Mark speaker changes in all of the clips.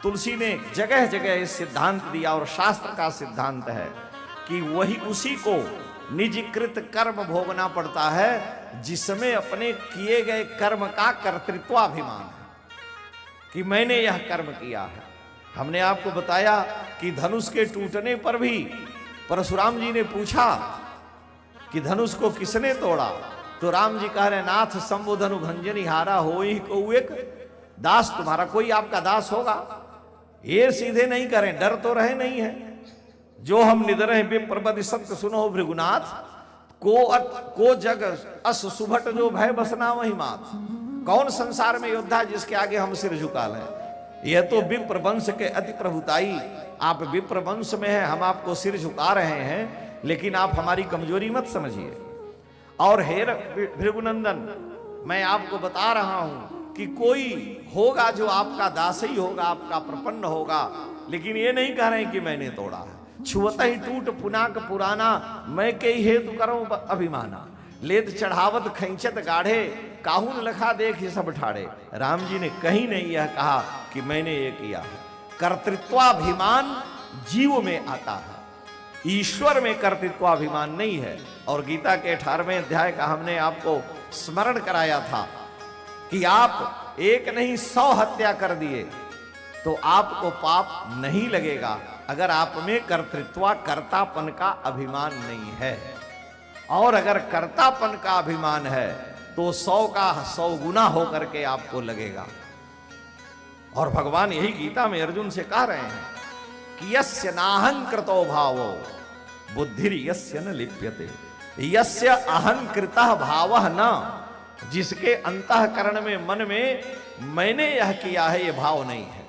Speaker 1: तुलसी ने जगह जगह इस सिद्धांत दिया और शास्त्र का सिद्धांत है कि वही उसी को निजकृत कर्म भोगना पड़ता है जिसमें अपने किए गए कर्म का कर्तृत्वाभिमान है कि मैंने यह कर्म किया है। हमने आपको बताया कि धनुष के टूटने पर भी परशुराम जी ने पूछा कि धनुष को किसने तोड़ा, तो राम जी कह रहे नाथ संबोधनु भंजनी हारा हो ही को एक दास, तुम्हारा कोई आपका दास होगा। ये सीधे नहीं करें, डर तो रहे नहीं है। जो हम निदर हैं विप्रपति सत्य सुनो भृगुनाथ, को जग अस सुभट जो भय बसना वही मात। कौन संसार में योद्धा जिसके आगे हम सिर झुका लें। यह तो विप्र वंश के अति प्रभुताई, आप विप्र वंश में हैं, हम आपको सिर झुका रहे हैं, लेकिन आप हमारी कमजोरी मत समझिए। और हे भृगुनंदन, मैं आपको बता रहा हूं कि कोई होगा जो आपका दास ही होगा, आपका प्रपन्न होगा, लेकिन ये नहीं कह रहे कि मैंने तोड़ा है। छुअत ही टूट पुनाक पुराना, मैं के हेतु करूं अभिमाना। लेत चढ़ावत खैंचत गाढ़े, काहुन लखा देख ये सब ठाड़े। राम जी ने कहीं नहीं यह कहा कि मैंने ये किया है। कर्तृत्वाभिमान जीव में आता है, ईश्वर में कर्तृत्वाभिमान नहीं है। और गीता के 18वें अध्याय का हमने आपको स्मरण कराया था कि आप एक नहीं 100 हत्या कर दिए तो आपको पाप नहीं लगेगा, अगर आप में कर्तापन का अभिमान नहीं है। और अगर कर्तापन का अभिमान है तो 100 का 100 गुना होकर के आपको लगेगा। और भगवान यही गीता में अर्जुन से कह रहे हैं कि यस्य नाहंकृतो भावो बुद्धिर यस्य न लिप्यते, यस्य अहंकृतः भावः न, जिसके अंतःकरण में मन में मैंने यह किया है ये भाव नहीं है,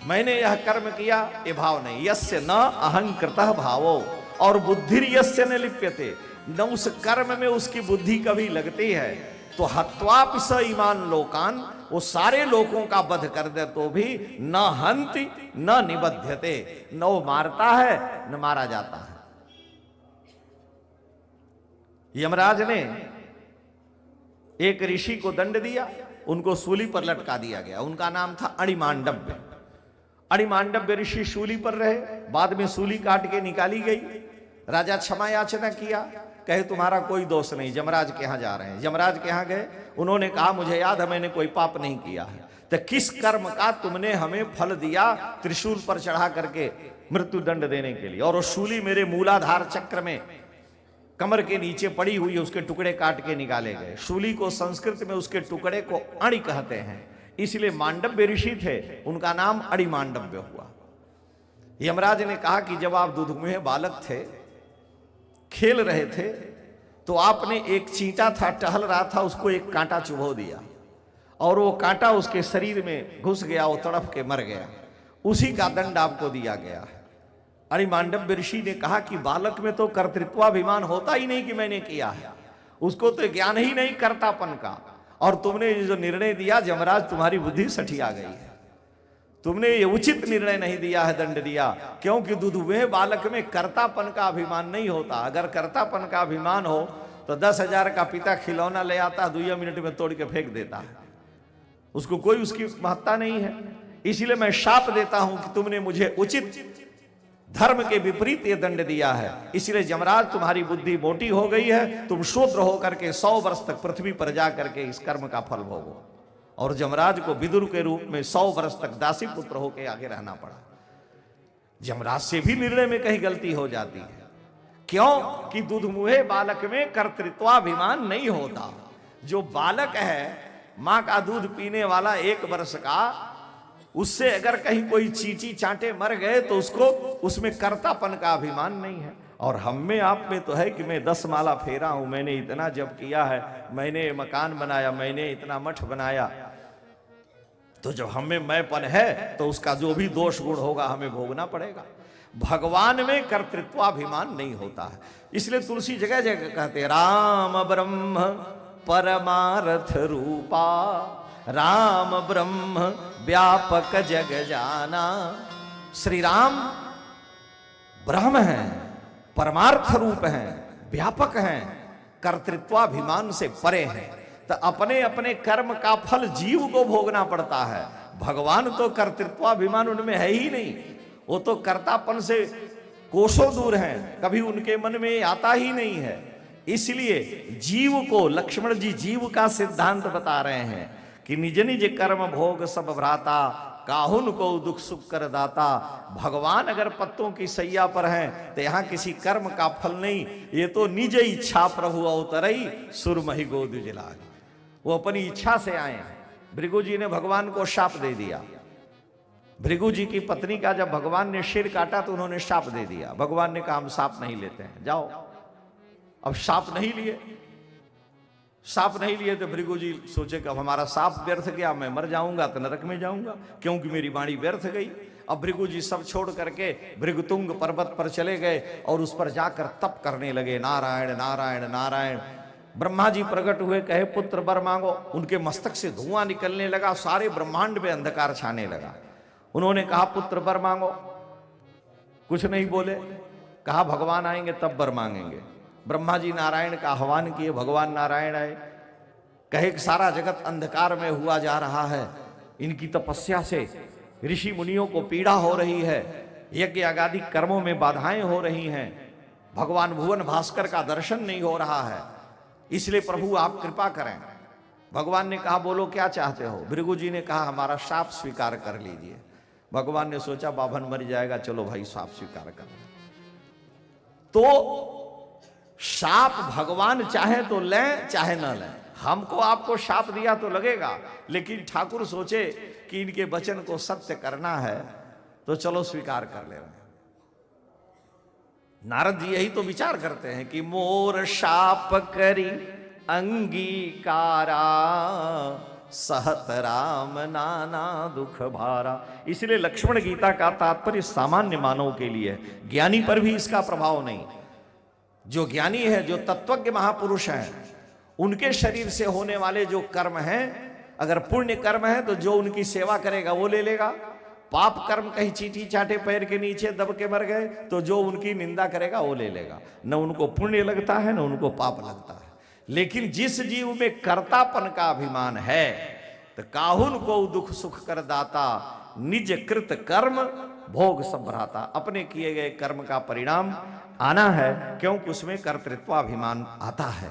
Speaker 1: मैंने यह कर्म किया ये भाव नहीं। यस्य न अहंकृतः भावो, और बुद्धिर यस्य न लिप्यते, न उस कर्म में उसकी बुद्धि कभी लगती है। तो हत्वापि स ईमान लोकान, वो सारे लोगों का वध कर दे तो भी न हंति न निबध्यते, न वो मारता है न मारा जाता है। यमराज ने एक ऋषि को दंड दिया, उनको सूली पर लटका दिया गया। उनका नाम था अणिमांडव्य। अणिमांडव्य ऋषि सूली पर रहे, बाद में सूली काट के निकाली गई। राजा क्षमा याचना किया, कहे तुम्हारा कोई दोष नहीं, जमराज के यहां जा रहे हैं। जमराज के यहां गए, उन्होंने कहा मुझे याद है मैंने कोई पाप नहीं किया है, तो किस कर्म का तुमने हमें फल दिया त्रिशूल पर चढ़ा करके मृत्यु दंड देने के लिए। और वो शूली मेरे मूलाधार चक्र में कमर के नीचे पड़ी हुई है, उसके टुकड़े काट के निकाले गए। शूली को संस्कृत में उसके टुकड़े को अणि कहते हैं, इसलिए मांडव्य ऋषि थे, उनका नाम अणिमांडव्य हुआ। यमराज ने कहा कि जब आप दुधमुहे बालक थे, खेल रहे थे, तो आपने एक चींटा था टहल रहा था, उसको एक कांटा चुभो दिया और वो कांटा उसके शरीर में घुस गया, वो तड़प के मर गया। उसी का दंड आपको दिया गया है। अणिमांडव्य ऋषि ने कहा कि बालक में तो कर्तृत्वाभिमान होता ही नहीं कि मैंने किया है, उसको तो ज्ञान ही नहीं कर्तापन का। और तुमने जो निर्णय दिया जमराज, तुम्हारी बुद्धि सठिया गई है, तुमने ये उचित निर्णय नहीं दिया है, दंड दिया, क्योंकि दुधुए बालक में कर्तापन का अभिमान नहीं होता। अगर कर्तापन का अभिमान हो तो 10,000 का पिता खिलौना ले आता, 2 मिनट में तोड़ के फेंक देता है, उसको कोई उसकी महत्ता नहीं है। इसलिए मैं शाप देता हूं कि तुमने मुझे उचित धर्म के विपरीत ये दंड दिया है। इसलिए जमराज तुम्हारी बुद्धि मोटी हो गई है, तुम शूद्र होकर के 100 वर्ष तक पृथ्वी पर जाकर के इस कर्म का फल भोगो। और जमराज को विदुर के रूप में 100 वर्ष तक दासी पुत्र होकर आगे रहना पड़ा। जमराज से भी निर्णय में कहीं गलती हो जाती है, क्यों कि दुधमुहे बालक में कर्तृत्वाभिमान नहीं होता। जो बालक है, मां का दूध पीने वाला 1 वर्ष का, उससे अगर कहीं कोई चींटी चांटे मर गए तो उसको उसमें कर्तापन का अभिमान नहीं है। और हम में आप में तो है कि मैं 10 माला फेरा हूं, मैंने इतना जप किया है, मैंने मकान बनाया, मैंने इतना मठ बनाया। तो जब हमें मैंपन है तो उसका जो भी दोष गुण होगा हमें भोगना पड़ेगा। भगवान में कर्तृत्वाभिमान नहीं होता है। इसलिए तुलसी जगह जगह कहते राम ब्रह्म परमार्थ रूपा, राम ब्रह्म व्यापक जग जाना। श्री राम ब्रह्म हैं, परमार्थ रूप हैं, व्यापक हैं, कर्तृत्वाभिमान से परे हैं। तो अपने अपने कर्म का फल जीव को भोगना पड़ता है, भगवान तो कर्तृत्वाभिमान उनमें है ही नहीं, वो तो कर्तापन से कोसों दूर हैं, कभी उनके मन में आता ही नहीं है। इसलिए जीव को, लक्ष्मण जी जीव का सिद्धांत बता रहे हैं कि निज निज कर्म भोग सब भ्राता, काहुन को दुख सुख कर दाता। भगवान अगर पत्तों की सैया पर हैं तो यहां किसी कर्म का फल नहीं, ये तो निज इच्छा प्रभु अवतरई सुरमही गोद जिलाग। वो अपनी इच्छा से आए हैं। भृगु जी ने भगवान को शाप दे दिया। भृगु जी की पत्नी का जब भगवान ने सिर काटा तो उन्होंने शाप दे दिया। भगवान ने कहा हम शाप नहीं लेते हैं, जाओ। अब शाप नहीं लिए, शाप नहीं लिए तो भृगु जी सोचे कि अब हमारा शाप व्यर्थ गया, मैं मर जाऊंगा तो नरक में जाऊंगा, क्योंकि मेरी वाणी व्यर्थ गई। अब भृगु जी सब छोड़ करके भृगुतुंग पर्वत पर चले गए और उस पर जाकर तप करने लगे, नारायण नारायण नारायण। ब्रह्मा जी प्रकट हुए, कहे पुत्र वर मांगो। उनके मस्तक से धुआं निकलने लगा, सारे ब्रह्मांड में अंधकार छाने लगा। उन्होंने कहा पुत्र वर मांगो, कुछ नहीं बोले। कहा भगवान आएंगे तब वर मांगेंगे। ब्रह्मा जी नारायण का आह्वान किए, भगवान नारायण आए। कहे कि सारा जगत अंधकार में हुआ जा रहा है, इनकी तपस्या से ऋषि मुनियों को पीड़ा हो रही है, यज्ञ आदि कर्मों में बाधाएं हो रही हैं, भगवान भुवन भास्कर का दर्शन नहीं हो रहा है, इसलिए प्रभु आप कृपा करें। भगवान ने कहा बोलो क्या चाहते हो। भृगु जी ने कहा हमारा शाप स्वीकार कर लीजिए। भगवान ने सोचा बाभन मर जाएगा, चलो भाई शाप स्वीकार कर। तो शाप भगवान चाहे तो लें चाहे ना लें, हमको आपको शाप दिया तो लगेगा, लेकिन ठाकुर सोचे कि इनके वचन को सत्य करना है तो चलो स्वीकार कर ले रहे हैं। नारद जी यही तो विचार करते हैं कि मोर शाप करी अंगीकारा, सहत राम नाना दुख भारा। इसलिए लक्ष्मण गीता का तात्पर्य सामान्य मानव के लिए, ज्ञानी पर भी इसका प्रभाव नहीं। जो ज्ञानी है, जो तत्वज्ञ महापुरुष हैं, उनके शरीर से होने वाले जो कर्म हैं, अगर पुण्य कर्म है तो जो उनकी सेवा करेगा वो ले लेगा। पाप कर्म कहीं चींटी चाटे पैर के नीचे दब के मर गए तो जो उनकी निंदा करेगा वो ले लेगा। न उनको पुण्य लगता है न उनको पाप लगता है। लेकिन जिस जीव में कर्तापन का अभिमान है तो काहुन को दुख सुख कर दाता, निज कृत कर्म भोग सब भ्राता। अपने किए गए कर्म का परिणाम आना है, क्योंकि उसमें कर्तृत्वाभिमान आता है।